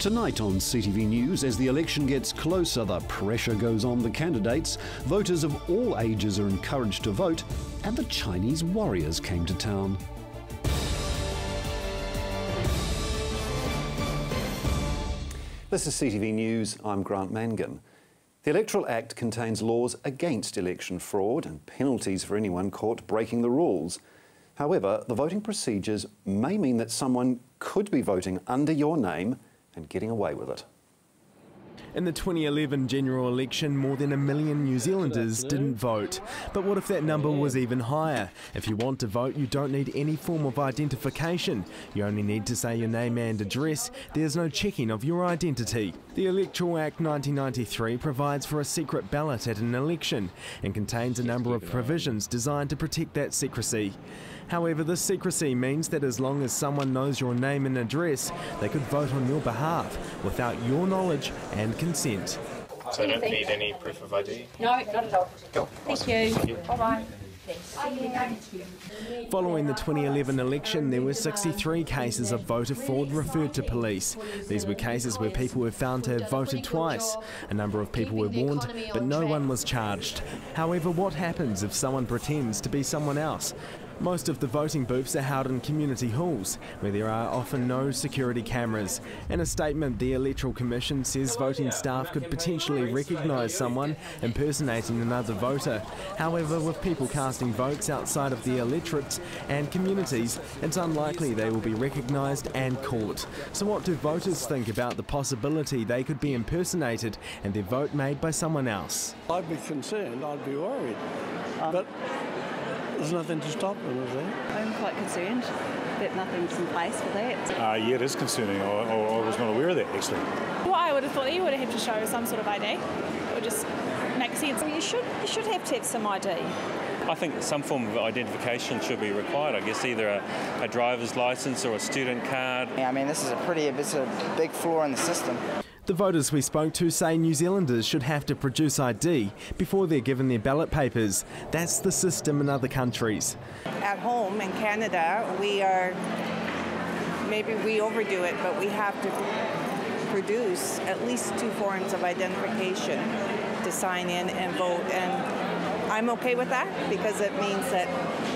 Tonight on CTV News, as the election gets closer, the pressure goes on the candidates. Voters of all ages are encouraged to vote, and the Chinese warriors came to town. This is CTV News. I'm Grant Mangan. The Electoral Act contains laws against election fraud and penalties for anyone caught breaking the rules. However, the voting procedures may mean that someone could be voting under your name and getting away with it. In the 2011 general election, more than 1 million New Zealanders didn't vote. But what if that number was even higher? If you want to vote, you don't need any form of identification. You only need to say your name and address. There's no checking of your identity. The Electoral Act 1993 provides for a secret ballot at an election and contains a number of provisions designed to protect that secrecy. However, this secrecy means that as long as someone knows your name and address, they could vote on your behalf without your knowledge and consent. So I don't need any proof of ID? No, not at all. Cool. Thank you. Bye-bye. Following the 2011 election, there were 63 cases of voter fraud referred to police. These were cases where people were found to have voted twice. A number of people were warned, but no one was charged. However, what happens if someone pretends to be someone else? Most of the voting booths are held in community halls, where there are often no security cameras. In a statement, the Electoral Commission says voting staff could potentially recognise someone impersonating another voter. However, with people casting votes outside of the electorates and communities, it's unlikely they will be recognised and caught. So what do voters think about the possibility they could be impersonated and their vote made by someone else? I'd be concerned, I'd be worried, but there's nothing to stop them, is there? I'm quite concerned that nothing's in place for that. Yeah, it is concerning. I was not aware of that, actually. Well, I would have thought you would have to show some sort of ID. It would just make sense. You should have to have some ID. I think some form of identification should be required. I guess either a driver's licence or a student card. Yeah, I mean, this is a big flaw in the system. The voters we spoke to say New Zealanders should have to produce ID before they're given their ballot papers. That's the system in other countries. At home in Canada, maybe we overdo it, but we have to produce at least 2 forms of identification to sign in and vote. And I'm okay with that because it means that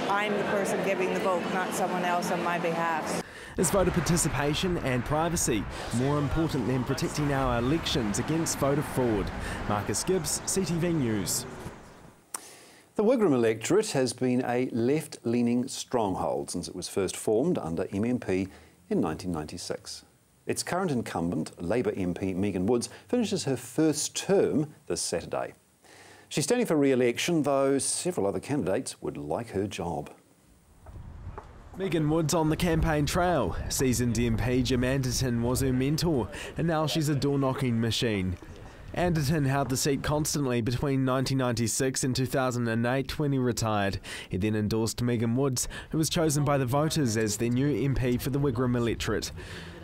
I'm the person giving the vote, not someone else on my behalf. Is voter participation and privacy more important than protecting our elections against voter fraud? Marcus Gibbs, CTV News. The Wigram electorate has been a left-leaning stronghold since it was first formed under MMP in 1996. Its current incumbent, Labour MP Megan Woods, finishes her first term this Saturday. She's standing for re-election, though several other candidates would like her job. Megan Woods on the campaign trail. Seasoned MP Jim Anderton was her mentor, and now she's a door-knocking machine. Anderton held the seat constantly between 1996 and 2008 when he retired. He then endorsed Megan Woods, who was chosen by the voters as their new MP for the Wigram electorate.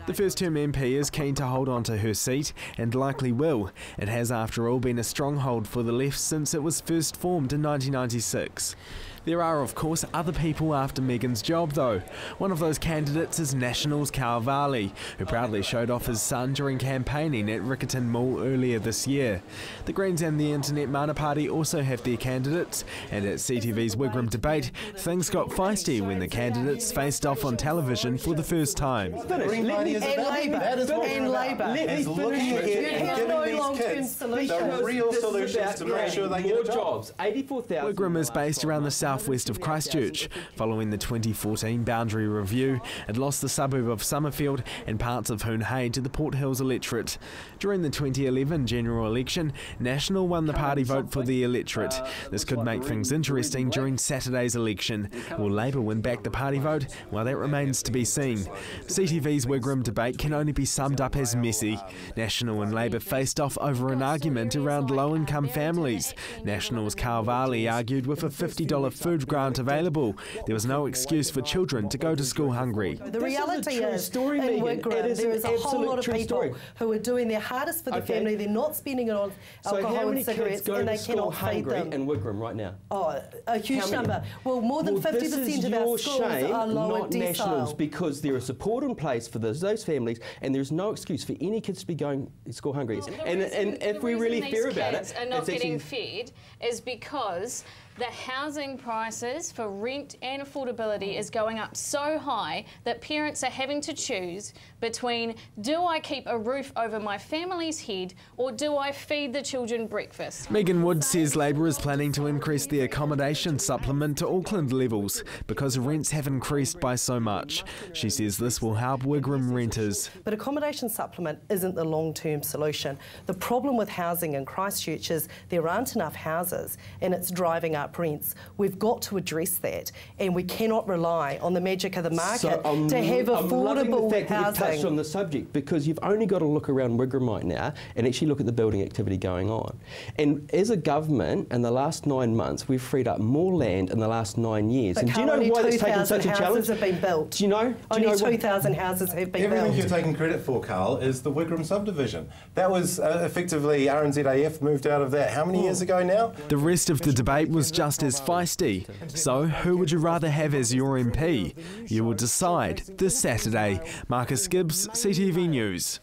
The first-term MP is keen to hold on to her seat, and likely will. It has, after all, been a stronghold for the left since it was first formed in 1996. There are, of course, other people after Megan's job, though. One of those candidates is National's Carl Varley, who proudly showed off his son during campaigning at Riccarton Mall earlier this year. The Greens and the Internet Mana Party also have their candidates, and at CTV's Wigram debate, things got feisty when the candidates faced off on television for the first time. And Labour. Is looking ahead and giving these kids the real solutions to make sure they get jobs. Wigram is based around the southwest of Christchurch. Following the 2014 boundary review, it lost the suburb of Summerfield and parts of Hoon Hay to the Port Hills electorate. During the 2011 general election, National won the party vote for the electorate. This could make things interesting during Saturday's election. Will Labour win back the party vote? Well, that remains to be seen. CTV's Wigram debate can only be summed up as messy. National and Labour faced off over an argument around low-income families. National's Carl Varley argued with a $50 food grant available, there was no excuse for children to go to school hungry. The reality is, in Wigram, there is a whole lot of people who are doing their hardest for the family. They're not spending it on alcohol and cigarettes, and they cannot feed them. In Wigram right now? Oh, a huge number. Well, more than 50% of our schools are lower not nationals, because there is support in place for those families, and there's no excuse for any kids to be going school hungry. And if we're really fair about it, are not getting fed is because the housing prices for rent and affordability is going up so high that parents are having to choose between, do I keep a roof over my family's head or do I feed the children breakfast? Megan Wood says Labor is planning to increase the accommodation supplement to Auckland levels because rents have increased by so much. She says this will help Wigram renters. But accommodation supplement isn't the long-term solution. The problem with housing in Christchurch is there aren't enough houses and it's driving up rents. We've got to address that, and we cannot rely on the magic of the market to have affordable housing. You've touched on the subject, because you've only got to look around Wigram right now and actually look at the building activity going on. And as a government, in the last 9 months, we've freed up more land in the last 9 years. But and do you know why that's taken such a challenge? Have been built. Do you know? Only 2,000 houses have been built. Everything you're taking credit for, Carl, is the Wigram subdivision. That was effectively RNZAF moved out of that how many years ago now? The rest of the debate was just as feisty. So, who would you rather have as your MP? You will decide this Saturday. Marcus Gibbs, CTV News.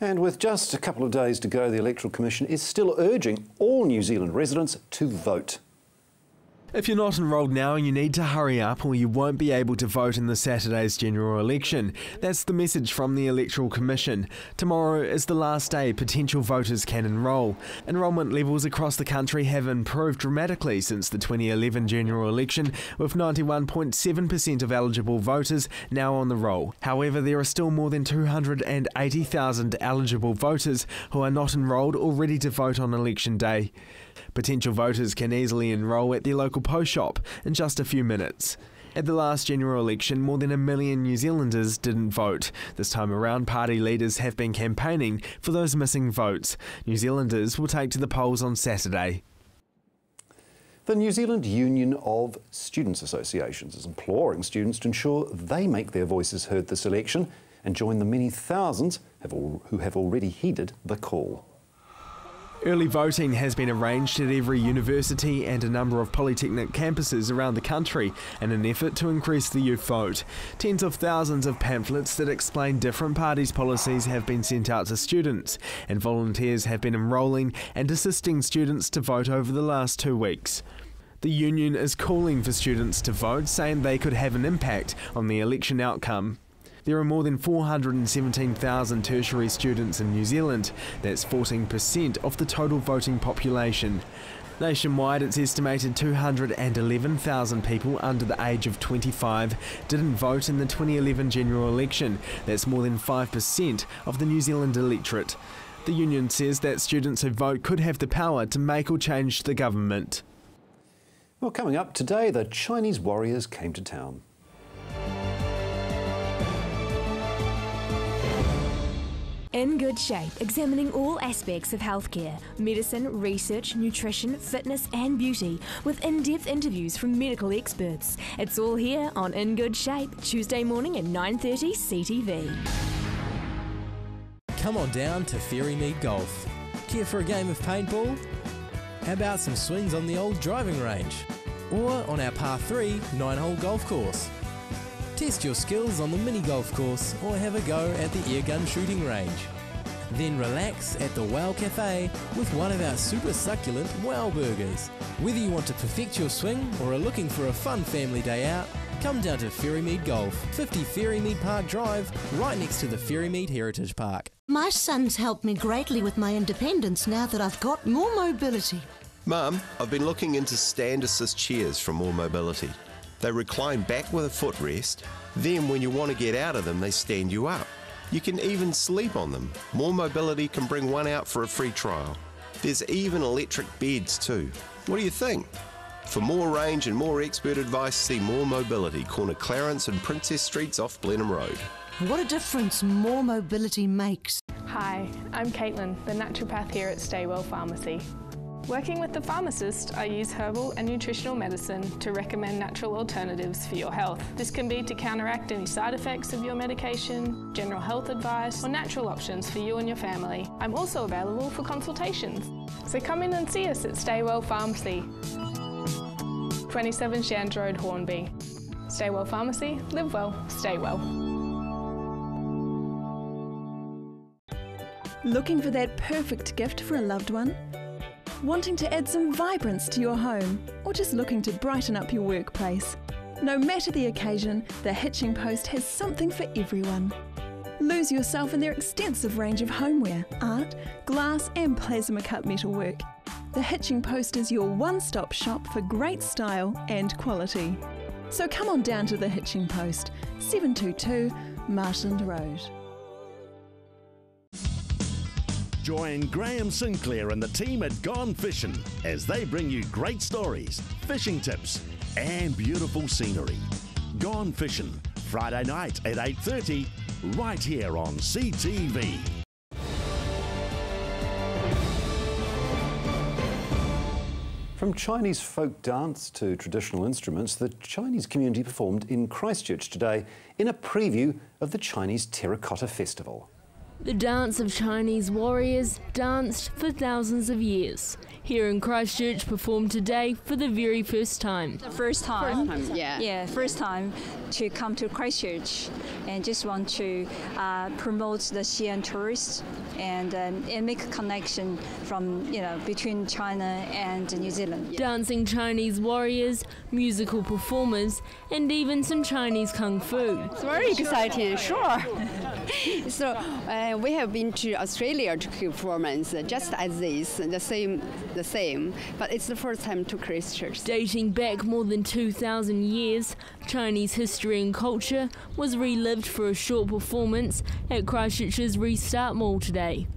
And with just a couple of days to go, the Electoral Commission is still urging all New Zealand residents to vote. If you're not enrolled now, you need to hurry up or you won't be able to vote in the Saturday's general election. That's the message from the Electoral Commission. Tomorrow is the last day potential voters can enrol. Enrolment levels across the country have improved dramatically since the 2011 general election, with 91.7% of eligible voters now on the roll. However, there are still more than 280,000 eligible voters who are not enrolled or ready to vote on election day. Potential voters can easily enrol at their local post shop in just a few minutes. At the last general election, more than 1 million New Zealanders didn't vote. This time around, party leaders have been campaigning for those missing votes. New Zealanders will take to the polls on Saturday. The New Zealand Union of Students' Associations is imploring students to ensure they make their voices heard this election and join the many thousands who have already heeded the call. Early voting has been arranged at every university and a number of polytechnic campuses around the country in an effort to increase the youth vote. Tens of thousands of pamphlets that explain different parties' policies have been sent out to students, and volunteers have been enrolling and assisting students to vote over the last 2 weeks. The union is calling for students to vote, saying they could have an impact on the election outcome. There are more than 417,000 tertiary students in New Zealand. That's 14% of the total voting population. Nationwide, it's estimated 211,000 people under the age of 25 didn't vote in the 2011 general election. That's more than 5% of the New Zealand electorate. The union says that students who vote could have the power to make or change the government. Well, coming up today, the Chinese warriors came to town. In Good Shape, examining all aspects of healthcare, medicine, research, nutrition, fitness and beauty, with in-depth interviews from medical experts. It's all here on In Good Shape, Tuesday morning at 9:30 CTV. Come on down to Ferrymead Golf. Care for a game of paintball? How about some swings on the old driving range? Or on our Par 3 9-hole golf course? Test your skills on the mini golf course or have a go at the airgun shooting range. Then relax at the Wow Cafe with one of our super succulent Wow Burgers. Whether you want to perfect your swing or are looking for a fun family day out, come down to Ferrymead Golf, 50 Ferrymead Park Drive, right next to the Ferrymead Heritage Park. My son's helped me greatly with my independence now that I've got more mobility. Mum, I've been looking into stand assist chairs from More Mobility. They recline back with a footrest, then when you want to get out of them, they stand you up. You can even sleep on them. More Mobility can bring one out for a free trial. There's even electric beds too. What do you think? For more range and more expert advice, see More Mobility, corner Clarence and Princess Streets off Blenheim Road. What a difference More Mobility makes. Hi, I'm Caitlin, the naturopath here at Staywell Pharmacy. Working with the pharmacist, I use herbal and nutritional medicine to recommend natural alternatives for your health. This can be to counteract any side effects of your medication, general health advice, or natural options for you and your family. I'm also available for consultations. So come in and see us at Stay Well Pharmacy, 27 Shands Road, Hornby. Stay Well Pharmacy, live well, stay well. Looking for that perfect gift for a loved one? Wanting to add some vibrance to your home, or just looking to brighten up your workplace? No matter the occasion, the Hitching Post has something for everyone. Lose yourself in their extensive range of homeware, art, glass and plasma cut metalwork. The Hitching Post is your one-stop shop for great style and quality. So come on down to the Hitching Post, 722 Marshland Road. Join Graham Sinclair and the team at Gone Fishing as they bring you great stories, fishing tips and beautiful scenery. Gone Fishing, Friday night at 8:30, right here on CTV. From Chinese folk dance to traditional instruments, the Chinese community performed in Christchurch today in a preview of the Chinese Terracotta Festival. The dance of Chinese warriors danced for thousands of years. Here in Christchurch performed today for the very first time. The first time, yeah, first time to come to Christchurch, and just want to promote the Xi'an tourists and make a connection from between China and New Zealand. Dancing Chinese warriors, musical performers, and even some Chinese kung fu. It's very exciting, sure. So we have been to Australia to performance just as this, the same, but it's the first time to Christchurch. Dating back more than 2,000 years, Chinese history and culture was relived for a short performance at Christchurch's Restart Mall today.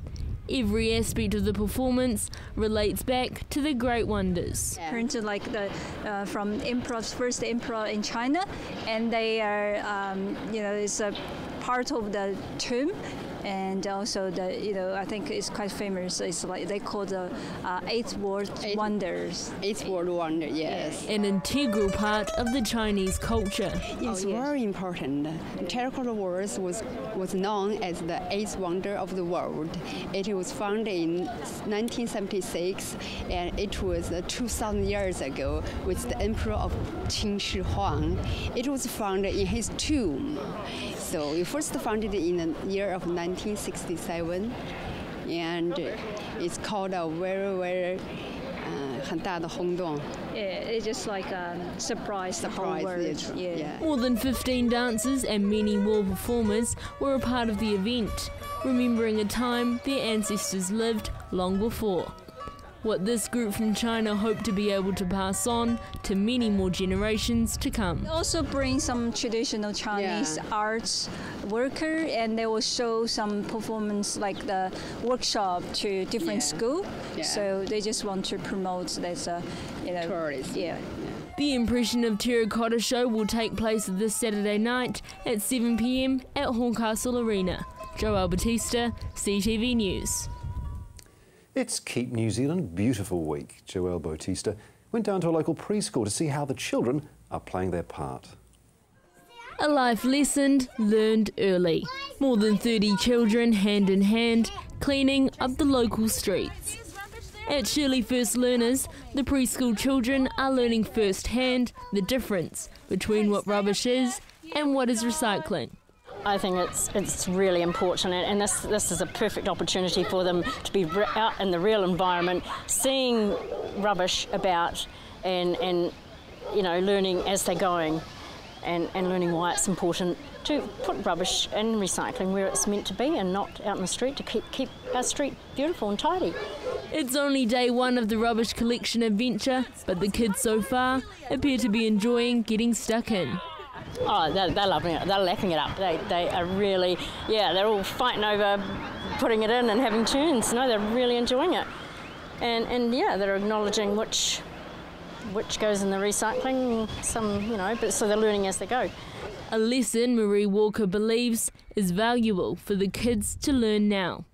Every aspect of the performance relates back to the great wonders. Turn to like the from first emperor in China, and they are it's a part of the tomb. And also I think it's quite famous. It's like they call the Eighth World Wonders. Eighth World Wonder, yes. An integral part of the Chinese culture. It's very important. Terracotta Wars was known as the Eighth Wonder of the world. It was founded in 1976, and it was 2,000 years ago with the Emperor of Qin Shi Huang. It was founded in his tomb. So it first founded in the year of 1967, and it's called a very 很大的轰动. Yeah, it just like surprised the whole world. Yeah. More than 15 dancers and many war performers were a part of the event, remembering a time their ancestors lived long before. What this group from China hope to be able to pass on to many more generations to come. They also bring some traditional Chinese arts worker, and they will show some performance like the workshop to different school. So they just want to promote this, tourism. The Impression of Terracotta show will take place this Saturday night at 7 p.m. at Horncastle Arena. Joel Batista, CTV News. It's Keep New Zealand Beautiful Week. Joel Bautista went down to a local preschool to see how the children are playing their part. A life lesson learned early. More than 30 children hand in hand cleaning up the local streets. At Shirley First Learners, the preschool children are learning firsthand the difference between what rubbish is and what is recycling. I think it's really important, and this is a perfect opportunity for them to be out in the real environment, seeing rubbish about and learning as they're going, and learning why it's important to put rubbish and recycling where it's meant to be and not out in the street, to keep our street beautiful and tidy. It's only day one of the rubbish collection adventure, but the kids so far appear to be enjoying getting stuck in. Oh, they're loving it. They're lapping it up. They are really, they're all fighting over putting it in and having turns. No, they're really enjoying it. And they're acknowledging which goes in the recycling, some, but so they're learning as they go. A lesson Marie Walker believes is valuable for the kids to learn now.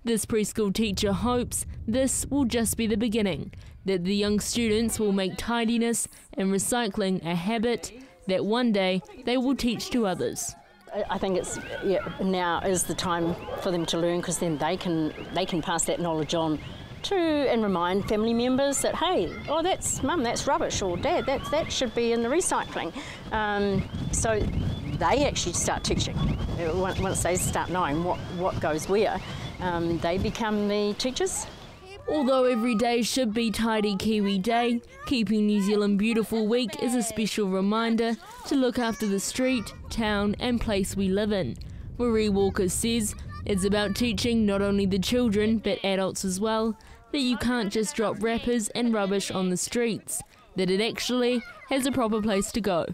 This preschool teacher hopes this will just be the beginning, that the young students will make tidiness and recycling a habit that one day they will teach to others. I think now is the time for them to learn, because then they can pass that knowledge on to and remind family members that, hey, oh, that's mum, that's rubbish, or dad, that should be in the recycling. So they actually start teaching. Once they start knowing what goes where, they become the teachers. Although every day should be Tidy Kiwi Day, Keeping New Zealand Beautiful Week is a special reminder to look after the street, town and place we live in. Marie Walker says it's about teaching not only the children but adults as well, that you can't just drop wrappers and rubbish on the streets, that it actually has a proper place to go.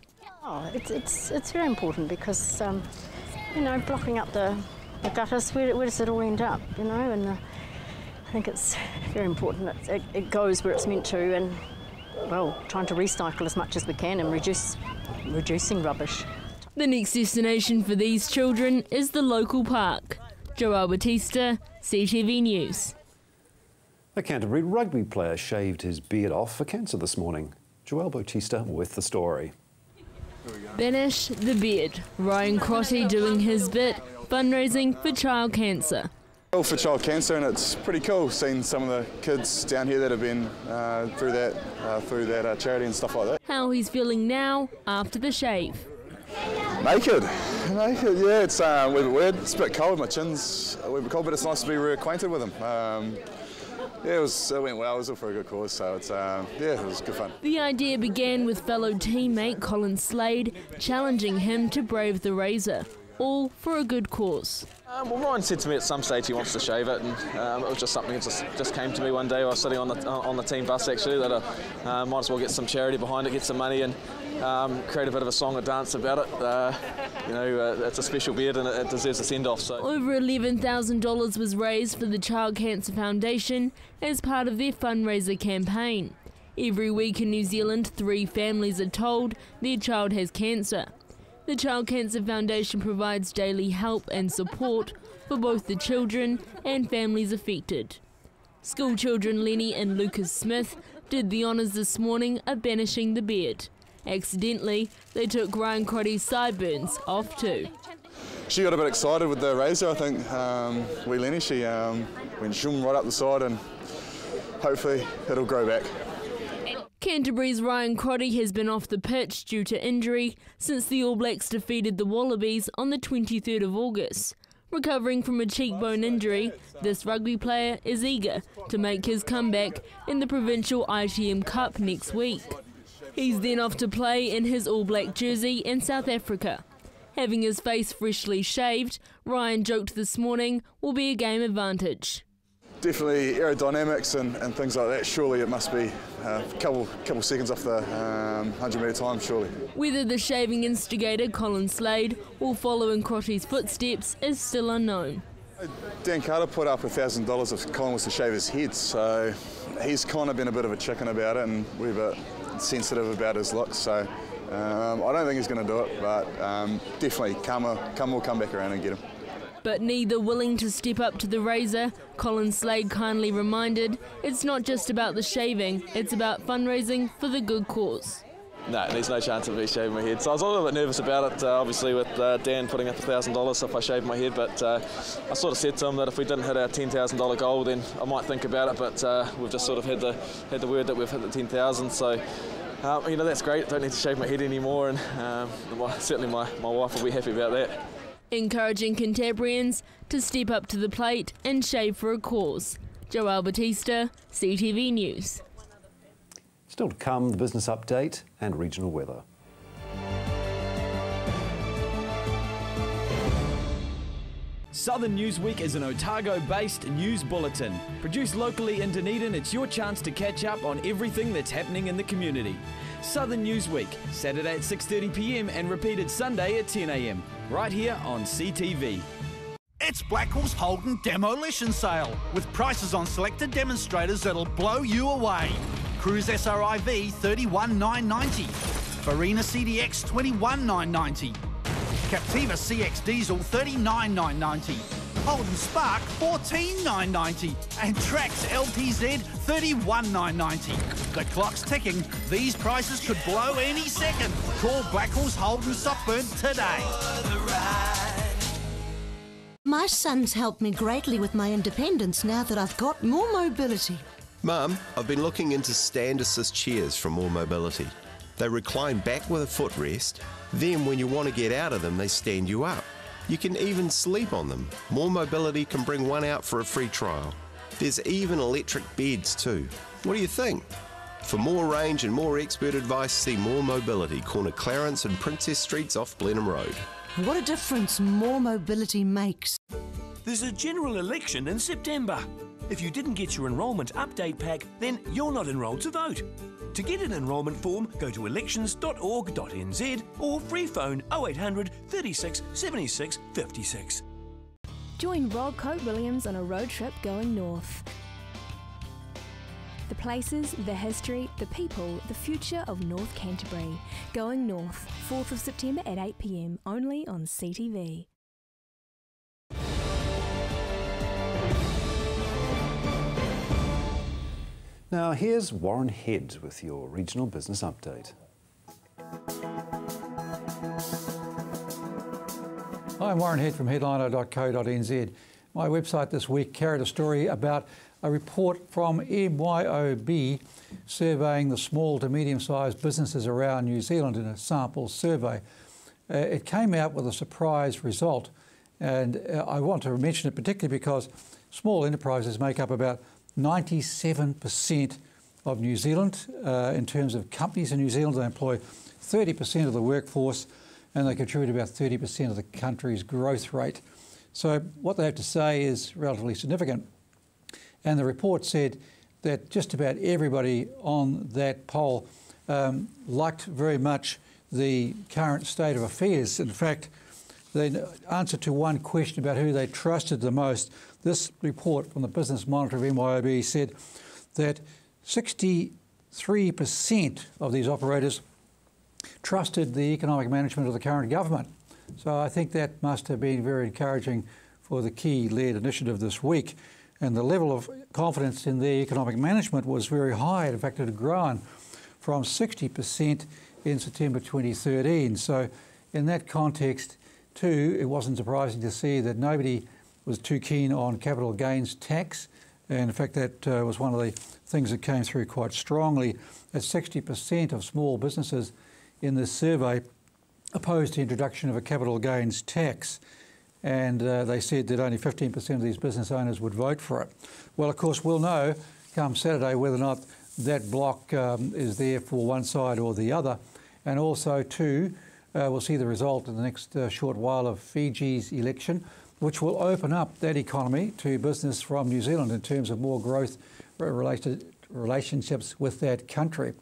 Oh, it's very important, because blocking up the gutters, where does it all end up, and I think it's very important that it goes where it's meant to, and trying to recycle as much as we can and reducing rubbish. The next destination for these children is the local park. Joel Batista, CTV News. A Canterbury rugby player shaved his beard off for cancer this morning. Joel Batista with the story. Banish the beard. Ryan Crotty doing his bit, fundraising for child cancer. For child cancer, and it's pretty cool seeing some of the kids down here that have been through that charity and stuff like that. How he's feeling now after the shave. Naked, yeah, it's a bit weird. It's a bit cold, my chin's a bit cold, but it's nice to be reacquainted with him. Yeah, it went well. It was all for a good cause, so it's it was good fun. The idea began with fellow teammate Colin Slade challenging him to brave the razor, all for a good cause. Well, Ryan said to me at some stage he wants to shave it, and it was just something that just came to me one day. I was sitting on the team bus actually, that I might as well get some charity behind it, get some money, and create a bit of a song and dance about it. It's a special beard and it deserves a send-off. So. Over $11,000 was raised for the Child Cancer Foundation as part of their fundraiser campaign. Every week in New Zealand, 3 families are told their child has cancer. The Child Cancer Foundation provides daily help and support for both the children and families affected. School children Lenny and Lucas Smith did the honours this morning of banishing the beard. Accidentally, they took Ryan Crotty's sideburns off too. She got a bit excited with the razor, I think. Wee Lenny, she went zoom right up the side, and hopefully it'll grow back. Canterbury's Ryan Crotty has been off the pitch due to injury since the All Blacks defeated the Wallabies on the 23rd of August. Recovering from a cheekbone injury, this rugby player is eager to make his comeback in the Provincial ITM Cup next week. He's then off to play in his All Black jersey in South Africa. Having his face freshly shaved, Ryan joked this morning will be a game advantage. Definitely aerodynamics and things like that. Surely it must be a couple seconds off the 100-metre time, surely. Whether the shaving instigator Colin Slade will follow in Crotty's footsteps is still unknown. Dan Carter put up $1,000 if Colin was to shave his head, so he's kind of been a bit of a chicken about it, and we're a bit sensitive about his looks. So I don't think he's going to do it, but definitely we'll come back around and get him. But neither willing to step up to the razor, Colin Slade kindly reminded it's not just about the shaving, it's about fundraising for the good cause. No, there's no chance of me shaving my head. So I was a little bit nervous about it, obviously with Dan putting up $1,000 if I shaved my head, but I sort of said to him that if we didn't hit our $10,000 goal, then I might think about it, but we've just sort of had the word that we've hit the 10,000, so that's great. I don't need to shave my head anymore, and certainly my wife will be happy about that. Encouraging Cantabrians to step up to the plate and shave for a cause. Joel Batista, CTV News. Still to come, the business update and regional weather. Southern Newsweek is an Otago-based news bulletin. Produced locally in Dunedin, it's your chance to catch up on everything that's happening in the community. Southern Newsweek, Saturday at 6:30 p.m. and repeated Sunday at 10 a.m. right here on CTV. It's Blackwell's Holden Demolition Sale, with prices on selected demonstrators that'll blow you away. Cruise SRIV $31,990, Farina CDX $21,990, Captiva CX Diesel $39,990, Holden Spark $14,990 and Trax LTZ $31,990. The clock's ticking. These prices could blow any second. Call Blackwell's Holden Softburn today. My son's helped me greatly with my independence now that I've got more mobility. Mum, I've been looking into stand assist chairs from More Mobility. They recline back with a footrest. Then when you want to get out of them, they stand you up. You can even sleep on them. More Mobility can bring one out for a free trial. There's even electric beds too. What do you think? For more range and more expert advice, see More Mobility, corner Clarence and Princess Streets off Blenheim Road. What a difference more mobility makes. There's a general election in September. If you didn't get your enrolment update pack, then you're not enrolled to vote. To get an enrolment form, go to elections.org.nz or free phone 0800 36 76 56. Join Rob Coate-Williams on a road trip going north. The places, the history, the people, the future of North Canterbury. Going north, 4th of September at 8 p.m, only on CTV. Now here's Warren Head with your regional business update. Hi, I'm Warren Head from headliner.co.nz. My website this week carried a story about a report from MYOB surveying the small to medium-sized businesses around New Zealand in a sample survey. It came out with a surprise result, and I want to mention it particularly because small enterprises make up about 97% of New Zealand. In terms of companies in New Zealand, they employ 30% of the workforce and they contribute about 30% of the country's growth rate. So what they have to say is relatively significant. And the report said that just about everybody on that poll liked very much the current state of affairs. In fact, the answer to one question about who they trusted the most, this report from the Business Monitor of MYOB said that 63% of these operators trusted the economic management of the current government. So I think that must have been very encouraging for the key-led initiative this week. And the level of confidence in their economic management was very high. In fact, it had grown from 60% in September 2013. So in that context, too, it wasn't surprising to see that nobody was too keen on capital gains tax. And in fact, that was one of the things that came through quite strongly, that 60% of small businesses in this survey opposed the introduction of a capital gains tax. And they said that only 15% of these business owners would vote for it. Well, of course, we'll know come Saturday whether or not that block is there for one side or the other. And also, too, we'll see the result in the next short while of Fiji's election, which will open up that economy to business from New Zealand in terms of more growth relationships with that country.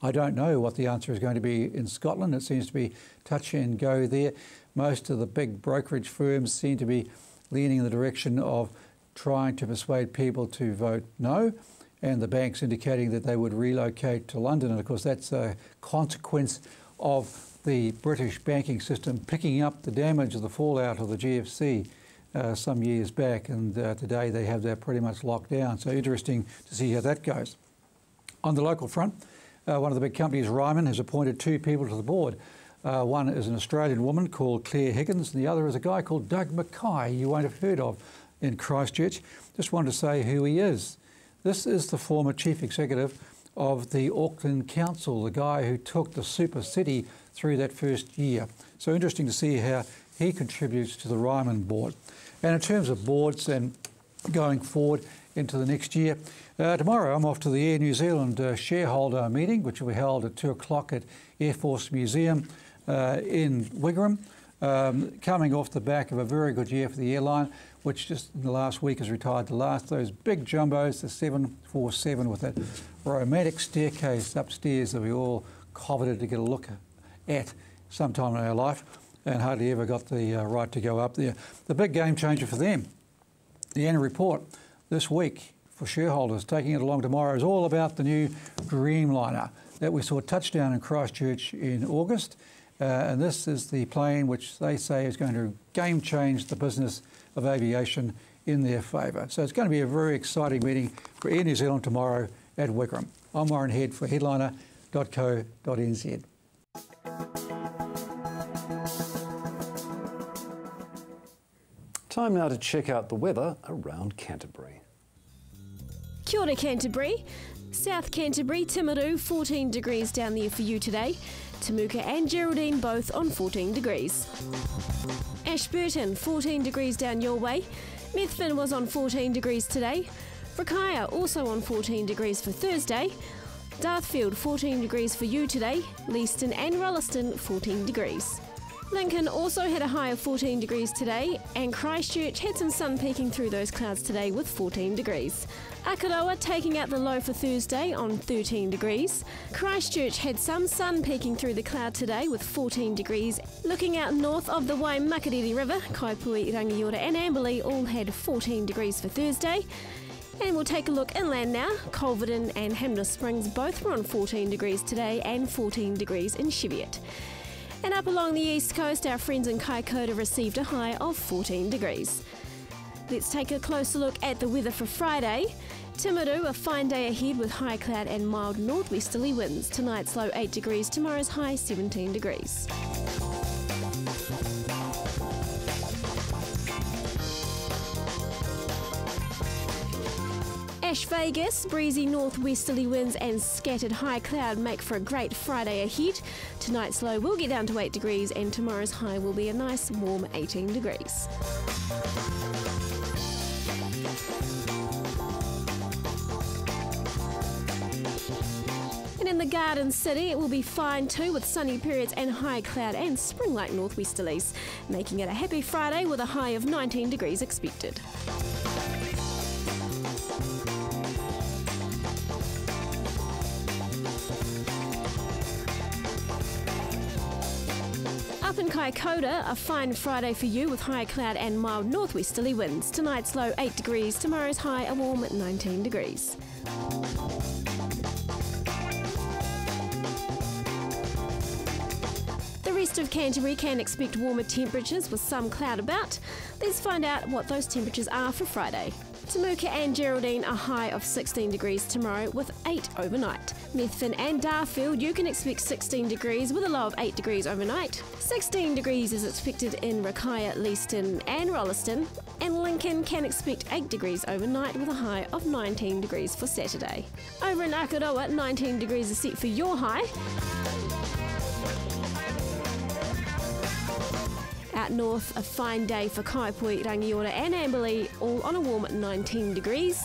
I don't know what the answer is going to be in Scotland. It seems to be touch and go there. Most of the big brokerage firms seem to be leaning in the direction of trying to persuade people to vote no, and the banks indicating that they would relocate to London. And of course, that's a consequence of the British banking system picking up the damage of the fallout of the GFC some years back, and today they have that pretty much locked down. So interesting to see how that goes. On the local front, one of the big companies, Ryman, has appointed two people to the board. One is an Australian woman called Claire Higgins, and the other is a guy called Doug Mackay, you won't have heard of in Christchurch. Just wanted to say who he is. This is the former chief executive of the Auckland Council, the guy who took the super city through that first year. So interesting to see how he contributes to the Ryman board. And in terms of boards and going forward into the next year, tomorrow I'm off to the Air New Zealand shareholder meeting, which will be held at 2 o'clock at Air Force Museum in Wigram, coming off the back of a very good year for the airline, which just in the last week has retired the last of those big jumbos, the 747 with that romantic staircase upstairs that we all coveted to get a look at sometime in our life and hardly ever got the right to go up there. The big game changer for them, the annual report this week for shareholders, taking it along tomorrow, is all about the new Dreamliner that we saw touchdown in Christchurch in August. And this is the plane which they say is going to game change the business of aviation in their favour. So it's going to be a very exciting meeting for Air New Zealand tomorrow at Wigram. I'm Warren Head for headliner.co.nz. Time now to check out the weather around Canterbury. Kia ora Canterbury. South Canterbury, Timaru, 14 degrees down there for you today. Temuka and Geraldine both on 14 degrees. Ashburton, 14 degrees down your way. Methven was on 14 degrees today. Rakaia also on 14 degrees for Thursday. Darthfield, 14 degrees for you today. Leeston and Rolleston, 14 degrees. Lincoln also had a high of 14 degrees today, and Christchurch had some sun peeking through those clouds today with 14 degrees. Akaroa taking out the low for Thursday on 13 degrees. Christchurch had some sun peeking through the cloud today with 14 degrees. Looking out north of the Waimakariri River, Kaipui, Rangiora and Amberley all had 14 degrees for Thursday. And we'll take a look inland now. Culverden and Hamner Springs both were on 14 degrees today and 14 degrees in Cheviot. And up along the east coast, our friends in Kaikoura received a high of 14 degrees. Let's take a closer look at the weather for Friday. Timaru, a fine day ahead with high cloud and mild northwesterly winds. Tonight's low 8 degrees, tomorrow's high 17 degrees. Ash Vegas, breezy northwesterly winds and scattered high cloud make for a great Friday ahead. Tonight's low will get down to 8 degrees and tomorrow's high will be a nice warm 18 degrees. And in the Garden City it will be fine too, with sunny periods and high cloud and spring-like northwesterlies, making it a happy Friday with a high of 19 degrees expected. Up in Kaikoura, a fine Friday for you with high cloud and mild northwesterly winds. Tonight's low 8 degrees, tomorrow's high a warm 19 degrees. The rest of Canterbury can expect warmer temperatures with some cloud about. Let's find out what those temperatures are for Friday. Temuka and Geraldine a high of 16 degrees tomorrow with 8 overnight. Methven and Darfield you can expect 16 degrees with a low of 8 degrees overnight. 16 degrees is expected in Rakaia, Leeston and Rolleston, and Lincoln can expect 8 degrees overnight with a high of 19 degrees for Saturday. Over in Akaroa, 19 degrees is set for your high. Out north, a fine day for Kaipui, Rangiora and Amberley, all on a warm 19 degrees.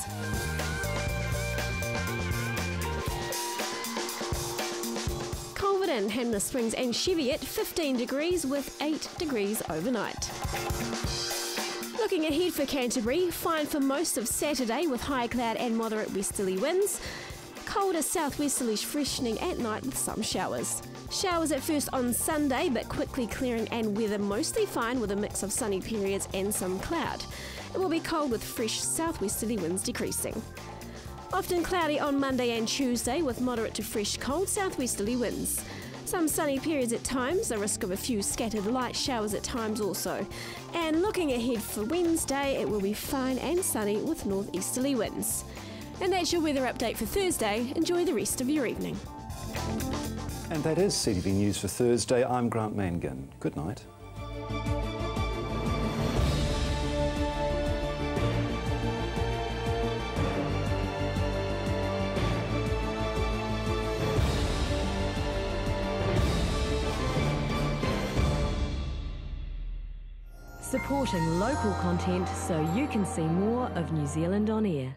Culverden, Hamner Springs and Cheviot, 15 degrees with 8 degrees overnight. Looking ahead for Canterbury, fine for most of Saturday with high cloud and moderate westerly winds. Colder southwesterly freshening at night with some showers. Showers at first on Sunday, but quickly clearing and weather mostly fine with a mix of sunny periods and some cloud. It will be cold with fresh southwesterly winds decreasing. Often cloudy on Monday and Tuesday with moderate to fresh cold southwesterly winds. Some sunny periods at times, the risk of a few scattered light showers at times also. And looking ahead for Wednesday, it will be fine and sunny with northeasterly winds. And that's your weather update for Thursday. Enjoy the rest of your evening. And that is CTV News for Thursday. I'm Grant Mangan. Good night. Supporting local content so you can see more of New Zealand on air.